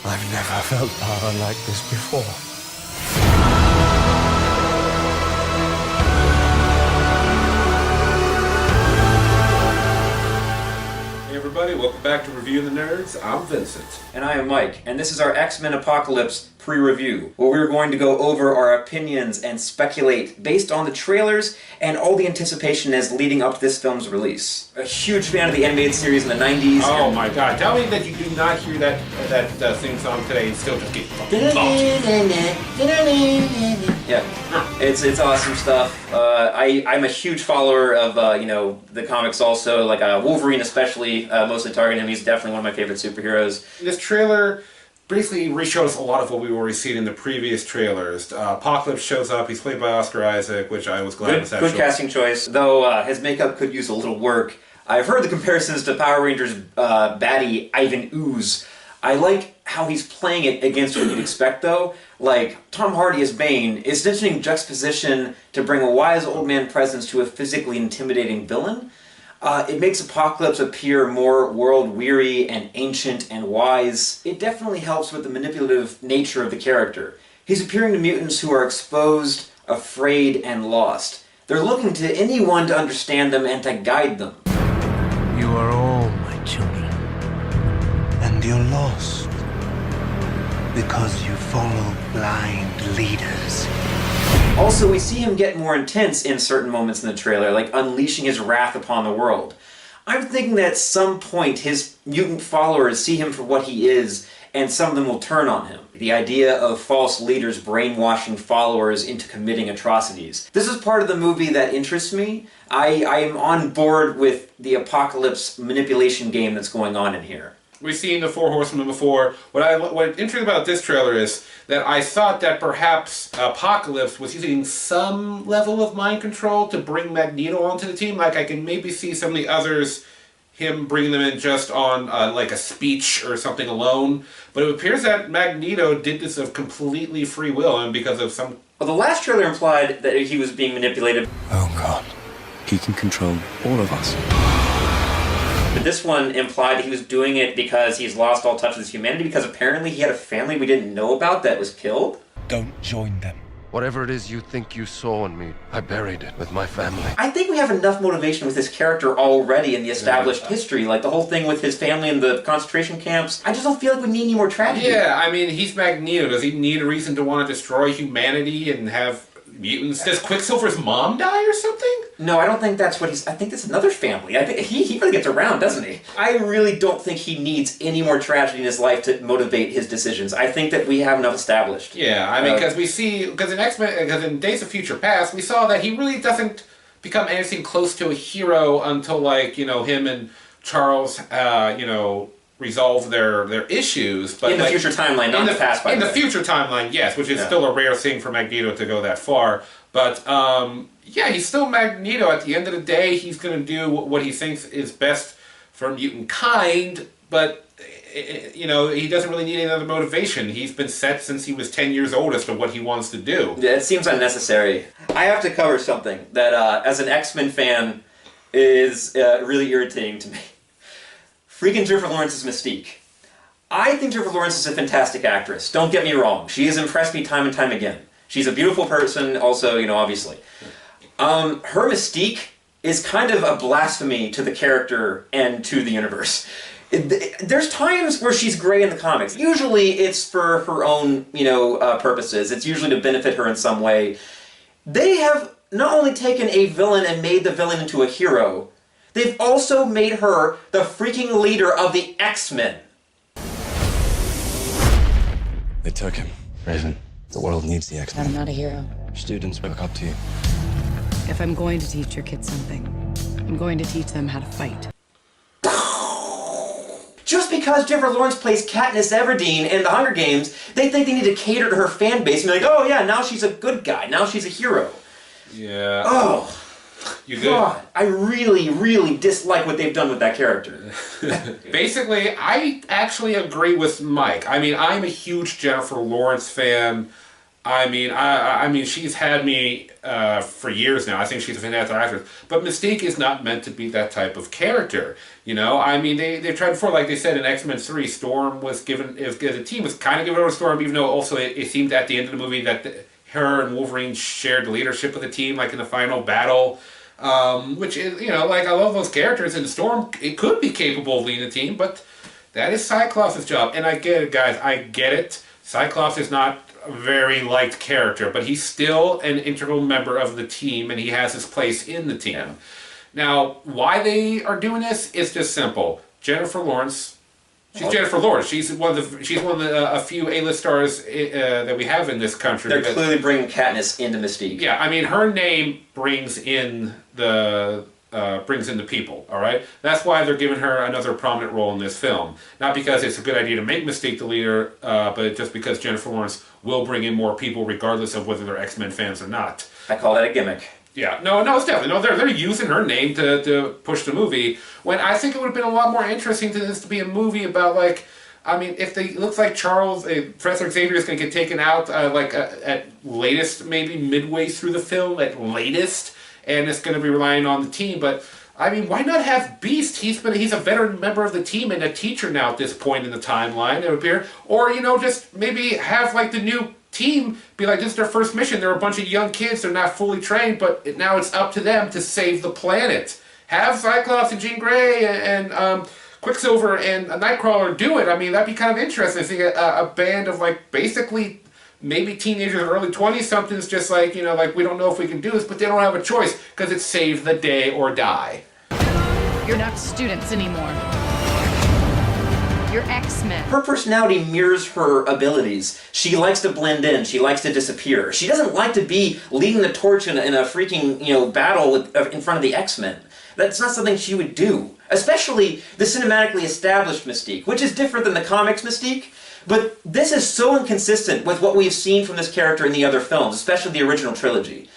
I've never felt power like this before. Hey everybody, welcome back to Review the Nerds. I'm Vincent. And I am Mike, and this is our X-Men Apocalypse pre-review, where we're going to go over our opinions and speculate based on the trailers and all the anticipation as leading up to this film's release. A huge fan of the animated series in the 90s. Oh my god, tell me that you do not hear that theme song today and still just get fucking Yeah, it's awesome stuff. I'm a huge follower of the comics also, like Wolverine especially, mostly targeting him. He's definitely one of my favorite superheroes. This trailer basically re-showed us a lot of what we were already seeing in the previous trailers. Apocalypse shows up, he's played by Oscar Isaac, which I was glad was actually... Good casting choice, though his makeup could use a little work. I've heard the comparisons to Power Rangers baddie Ivan Ooze. I like how he's playing it against what you'd expect, though. Like, Tom Hardy as Bane is an interesting juxtaposition to bring a wise old man presence to a physically intimidating villain. It makes Apocalypse appear more world-weary and ancient and wise. It definitely helps with the manipulative nature of the character. He's appearing to mutants who are exposed, afraid, and lost. They're looking to anyone to understand them and to guide them. You are all my children, and you're lost because you follow blind leaders. Also, we see him get more intense in certain moments in the trailer, like unleashing his wrath upon the world. I'm thinking that at some point his mutant followers see him for what he is, and some of them will turn on him. The idea of false leaders brainwashing followers into committing atrocities. This is part of the movie that interests me. I am on board with the Apocalypse manipulation game that's going on in here. We've seen the Four Horsemen before. What interesting about this trailer is that I thought that perhaps Apocalypse was using some level of mind control to bring Magneto onto the team. Like, I can maybe see some of the others, him bringing them in just on like a speech or something alone. But it appears that Magneto did this of completely free will and because of some... Well, the last trailer implied that he was being manipulated. Oh God, he can control all of us. But this one implied that he was doing it because he's lost all touch with his humanity, because apparently he had a family we didn't know about that was killed. Don't join them. Whatever it is you think you saw in me, I buried it with my family. I think we have enough motivation with this character already in the established history, like the whole thing with his family in the concentration camps. I just don't feel like we need any more tragedy. Yeah, I mean, he's Magneto. Does he need a reason to want to destroy humanity and have mutants? Does Quicksilver's mom die or something? No, I don't think that's what he's... I think that's another family. I think he really gets around, doesn't he? I really don't think he needs any more tragedy in his life to motivate his decisions. I think that we have enough established. Yeah, I mean, because in Days of Future Past, we saw that he really doesn't become anything close to a hero until, like, him and Charles, resolve their issues. But in the future timeline, not in the past, by the way. In the future timeline, yes, which is still a rare thing for Magneto to go that far. But, yeah, he's still Magneto. At the end of the day, he's going to do what he thinks is best for mutant kind, but, he doesn't really need any other motivation. He's been set since he was 10 years old as to what he wants to do. Yeah, it seems unnecessary. I have to cover something that, as an X-Men fan, is really irritating to me. Freaking Jennifer Lawrence's Mystique. I think Jennifer Lawrence is a fantastic actress. Don't get me wrong. She has impressed me time and time again. She's a beautiful person, also, obviously. Her Mystique is kind of a blasphemy to the character and to the universe. There's times where she's gray in the comics. Usually it's for her own, purposes. It's usually to benefit her in some way. They have not only taken a villain and made the villain into a hero, they've also made her the freaking leader of the X-Men. They took him. Raven, the world needs the X-Men. I'm not a hero. Students look up to you. If I'm going to teach your kids something, I'm going to teach them how to fight. Just because Jennifer Lawrence plays Katniss Everdeen in The Hunger Games, they think they need to cater to her fan base and be like, oh yeah, now she's a good guy, now she's a hero. Yeah. Oh. You good? God, I really, really dislike what they've done with that character. Basically, I actually agree with Mike. I mean, I'm a huge Jennifer Lawrence fan. I mean, she's had me for years now. I think she's a fantastic actress. But Mystique is not meant to be that type of character. You know, I mean, they've tried before, like they said in X-Men 3, Storm was given, the team was kind of given over to Storm, even though also it seemed at the end of the movie that her and Wolverine shared the leadership of the team, like in the final battle. Which is, you know, like I love those characters, and Storm, it could be capable of leading the team, but that is Cyclops' job. And I get it, guys, I get it. Cyclops is not a very liked character, but he's still an integral member of the team, and he has his place in the team. Yeah. Now, why they are doing this is just simple. Jennifer Lawrence, Jennifer Lawrence. She's one of the a few A-list stars that we have in this country. They're clearly bringing Katniss into Mystique. Yeah, I mean, her name brings in the people, all right? That's why they're giving her another prominent role in this film. Not because it's a good idea to make Mystique the leader, but just because Jennifer Lawrence will bring in more people regardless of whether they're X-Men fans or not. I call that a gimmick. Yeah, no, it's definitely, no, they're using her name to push the movie, when I think it would have been a lot more interesting to this to be a movie about, like, I mean, if it looks like Professor Xavier is going to get taken out, at latest, maybe midway through the film, at latest, and it's going to be relying on the team, but, I mean, why not have Beast? He's a veteran member of the team and a teacher now at this point in the timeline, it would appear, or, you know, just maybe have, like, the new team be like, this is their first mission, they're a bunch of young kids, they're not fully trained, but now it's up to them to save the planet. Have Cyclops and Jean Grey and Quicksilver and Nightcrawler do it. I mean, that'd be kind of interesting. I think a band of, like, basically maybe teenagers or early 20-somethings, just like, you know, like, we don't know if we can do this, but they don't have a choice because it's save the day or die. You're not students anymore. You're X-Men. Her personality mirrors her abilities. She likes to blend in. She likes to disappear. She doesn't like to be leading the torch in a freaking, you know, battle in front of the X-Men. That's not something she would do. Especially the cinematically established Mystique, which is different than the comics Mystique. But this is so inconsistent with what we've seen from this character in the other films, especially the original trilogy.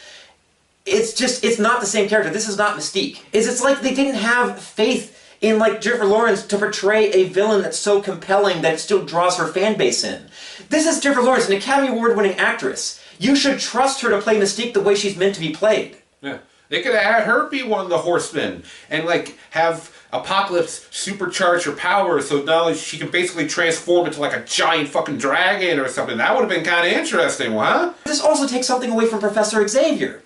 It's not the same character. This is not Mystique. It's like they didn't have faith in, like, Jennifer Lawrence to portray a villain that's so compelling that it still draws her fan base in. This is Jennifer Lawrence, an Academy Award-winning actress. You should trust her to play Mystique the way she's meant to be played. Yeah. They could have had her be one of the Horsemen and, like, have Apocalypse supercharge her power so now she can basically transform into, like, a giant fucking dragon or something. That would have been kind of interesting, huh? This also takes something away from Professor Xavier.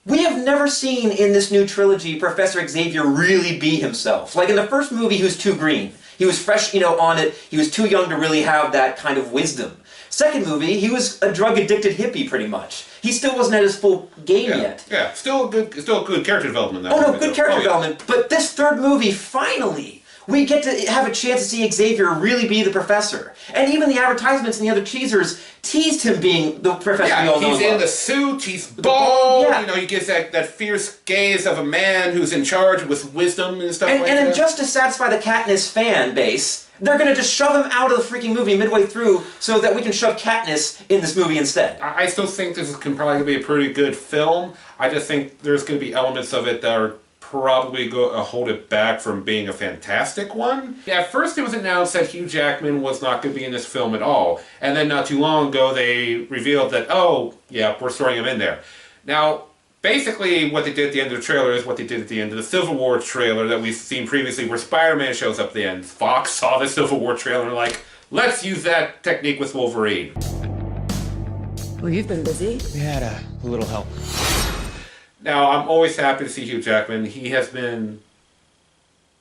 We have never seen in this new trilogy Professor Xavier really be himself. Like, in the first movie, he was too green. He was fresh, you know, on it. He was too young to really have that kind of wisdom. Second movie, he was a drug-addicted hippie, pretty much. He still wasn't at his full game yet. Yeah, still good character development. Good character development. But this third movie, finally, we get to have a chance to see Xavier really be the Professor. And even the advertisements and the other teasers teased him being the Professor we all know. He's in the suit, he's bald, you know, he gives that fierce gaze of a man who's in charge with wisdom and stuff like that. And just to satisfy the Katniss fan base, they're going to just shove him out of the freaking movie midway through so that we can shove Katniss in this movie instead. I still think this can probably be a pretty good film. I just think there's going to be elements of it that are probably hold it back from being a fantastic one. Yeah, at first it was announced that Hugh Jackman was not going to be in this film at all. And then not too long ago they revealed that, oh, yeah, we're throwing him in there. Now, basically what they did at the end of the trailer is what they did at the end of the Civil War trailer that we've seen previously where Spider-Man shows up at the end. Fox saw the Civil War trailer and like, let's use that technique with Wolverine. Well, you've been busy. We had a little help. Now, I'm always happy to see Hugh Jackman. He has been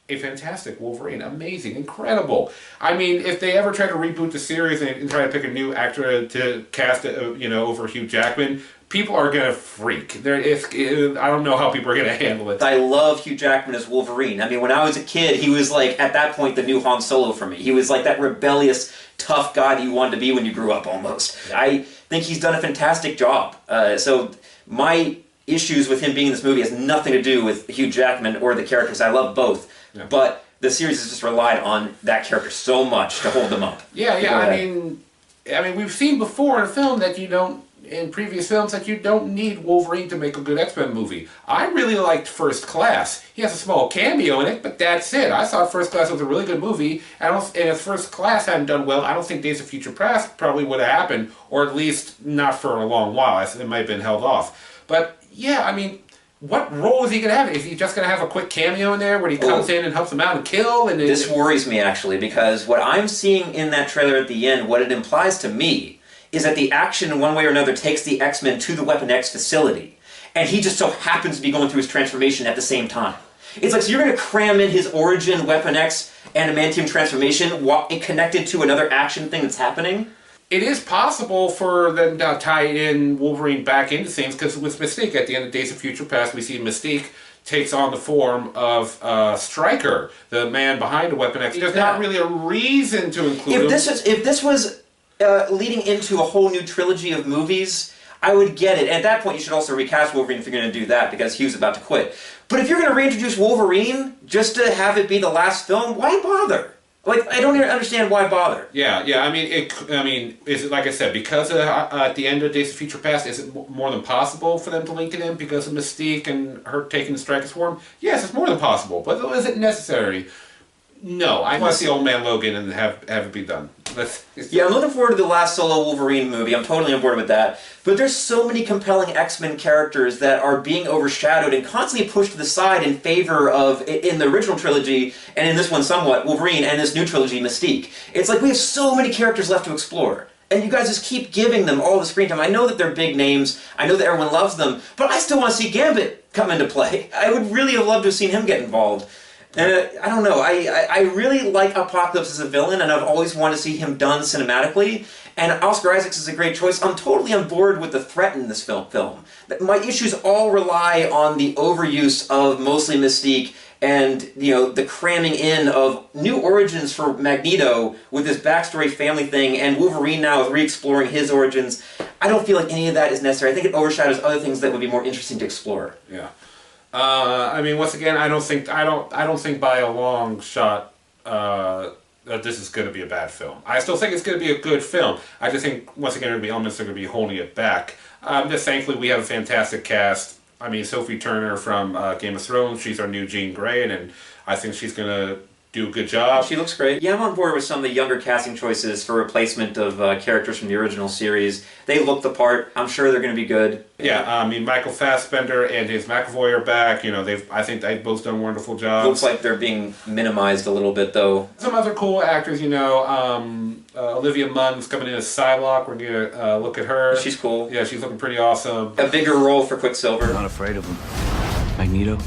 a fantastic Wolverine. Amazing. Incredible. I mean, if they ever try to reboot the series and try to pick a new actor to cast, over Hugh Jackman, people are going to freak. I don't know how people are going to handle it. I love Hugh Jackman as Wolverine. I mean, when I was a kid, he was like, at that point, the new Han Solo for me. He was like that rebellious, tough guy that you wanted to be when you grew up, almost. I think he's done a fantastic job. So my issues with him being in this movie has nothing to do with Hugh Jackman or the characters. I love both. Yeah. But the series has just relied on that character so much to hold them up. Yeah. I mean, we've seen before in a film that you don't in previous films that you don't need Wolverine to make a good X-Men movie. I really liked First Class. He has a small cameo in it, but that's it. I thought First Class was a really good movie. And if First Class hadn't done well, I don't think Days of Future Past probably would have happened, or at least not for a long while. It might have been held off. But yeah, I mean, what role is he going to have? Is he just going to have a quick cameo in there where he comes in and helps them out and kill? And this worries me, actually, because what I'm seeing in that trailer at the end, what it implies to me, is that the action, in one way or another, takes the X-Men to the Weapon X facility. And he just so happens to be going through his transformation at the same time. It's like, so you're going to cram in his origin, Weapon X, adamantium transformation, connected to another action thing that's happening? It is possible for them to tie in Wolverine back into things, because with Mystique, at the end of Days of Future Past, we see Mystique takes on the form of Stryker, the man behind the Weapon X. There's not really a reason to include him. If this was leading into a whole new trilogy of movies, I would get it. And at that point, you should also recast Wolverine if you're going to do that, because Hugh's about to quit. But if you're going to reintroduce Wolverine just to have it be the last film, why bother? Like, I don't even understand why bother. Yeah. I mean, is it, like I said, because at the end of Days of Future Past, is it more than possible for them to link it in because of Mystique and her taking the Stryker's form? Yes, it's more than possible. But is it necessary? No. I want to see Old Man Logan and have it be done. Yeah, I'm looking forward to the last solo Wolverine movie. I'm totally on board with that. But there's so many compelling X-Men characters that are being overshadowed and constantly pushed to the side in favor of, in the original trilogy, and in this one somewhat, Wolverine, and this new trilogy, Mystique. It's like we have so many characters left to explore. And you guys just keep giving them all the screen time. I know that they're big names, I know that everyone loves them, but I still want to see Gambit come into play. I would really have loved to have seen him get involved. And I don't know, I really like Apocalypse as a villain, and I've always wanted to see him done cinematically, and Oscar Isaacs is a great choice. I'm totally on board with the threat in this film. My issues all rely on the overuse of mostly Mystique and, you know, the cramming in of new origins for Magneto with this backstory family thing, and Wolverine now is re-exploring his origins. I don't feel like any of that is necessary. I think it overshadows other things that would be more interesting to explore. Yeah. I mean, once again, I don't think by a long shot that this is going to be a bad film. I still think it's going to be a good film. I just think, once again, there are going to be elements that are going to be holding it back. Just thankfully, we have a fantastic cast. I mean, Sophie Turner from Game of Thrones, she's our new Jean Grey, and I think she's going to do a good job. She looks great. Yeah, I'm on board with some of the younger casting choices for replacement of characters from the original series. They look the part. I'm sure they're going to be good. Yeah, I mean, Michael Fassbender and his McAvoy are back. You know, I think they've both done wonderful jobs. Looks like they're being minimized a little bit, though. Some other cool actors, you know, Olivia Munn's coming in as Psylocke. We're going to look at her. She's cool. Yeah, she's looking pretty awesome. A bigger role for Quicksilver. I'm not afraid of him. Magneto,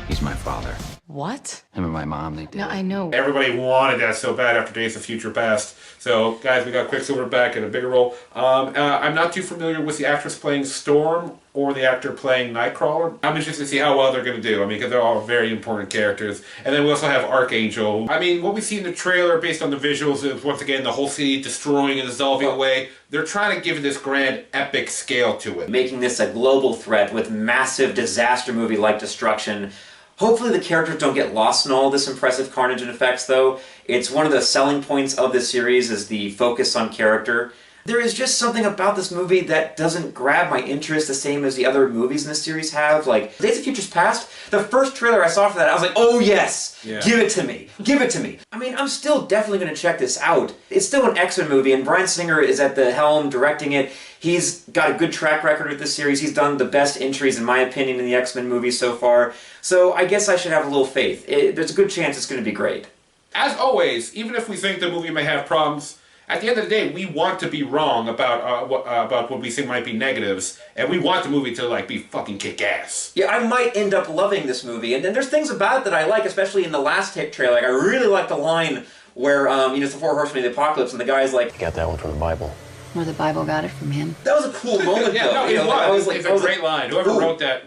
he's my father. What? Him and my mom, they did. No, I know. Everybody wanted that so bad after Days of Future Past. So, guys, we got Quicksilver back in a bigger role. I'm not too familiar with the actress playing Storm or the actor playing Nightcrawler. I'm interested to see how well they're going to do. I mean, because they're all very important characters. And then we also have Archangel. I mean, what we see in the trailer, based on the visuals, is once again the whole city destroying and dissolving away. They're trying to give this grand, epic scale to it. Making this a global threat with massive disaster movie-like destruction. Hopefully the characters don't get lost in all this impressive carnage and effects, though. It's one of the selling points of this series is the focus on character. There is just something about this movie that doesn't grab my interest the same as the other movies in this series have. Like, Days of Future's Past, the first trailer I saw for that, I was like, oh yes! Yeah. Give it to me! Give it to me! I mean, I'm still definitely going to check this out. It's still an X-Men movie, and Bryan Singer is at the helm directing it. He's got a good track record with this series. He's done the best entries, in my opinion, in the X-Men movies so far. So I guess I should have a little faith. There's a good chance it's going to be great. As always, even if we think the movie may have problems, at the end of the day, we want to be wrong about what we think might be negatives, and we want the movie to, like, be fucking kick-ass. Yeah, I might end up loving this movie, and there's things about it that I like, especially in the last trailer. Like, I really like the line where, it's the Four Horsemen of the Apocalypse, and the guy's like... I got that one from the Bible. Or the Bible got it from him. That was a cool moment, Yeah, though. no, it was. It's a great line. Whoever wrote that...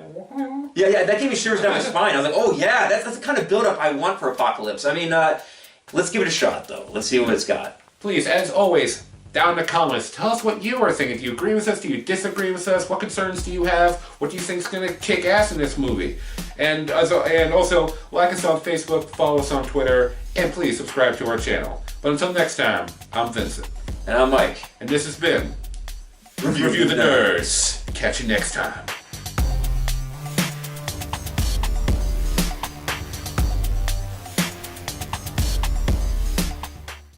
Yeah, that gave me shivers down my spine. I was like, oh yeah, that's the kind of build-up I want for Apocalypse. I mean, let's give it a shot, though. Let's see what it's got. Please, as always, down in the comments, tell us what you are thinking. Do you agree with us? Do you disagree with us? What concerns do you have? What do you think is going to kick ass in this movie? And also, like us on Facebook, follow us on Twitter, and please subscribe to our channel. But until next time, I'm Vincent. And I'm Mike. And this has been Review the Nerds. Catch you next time.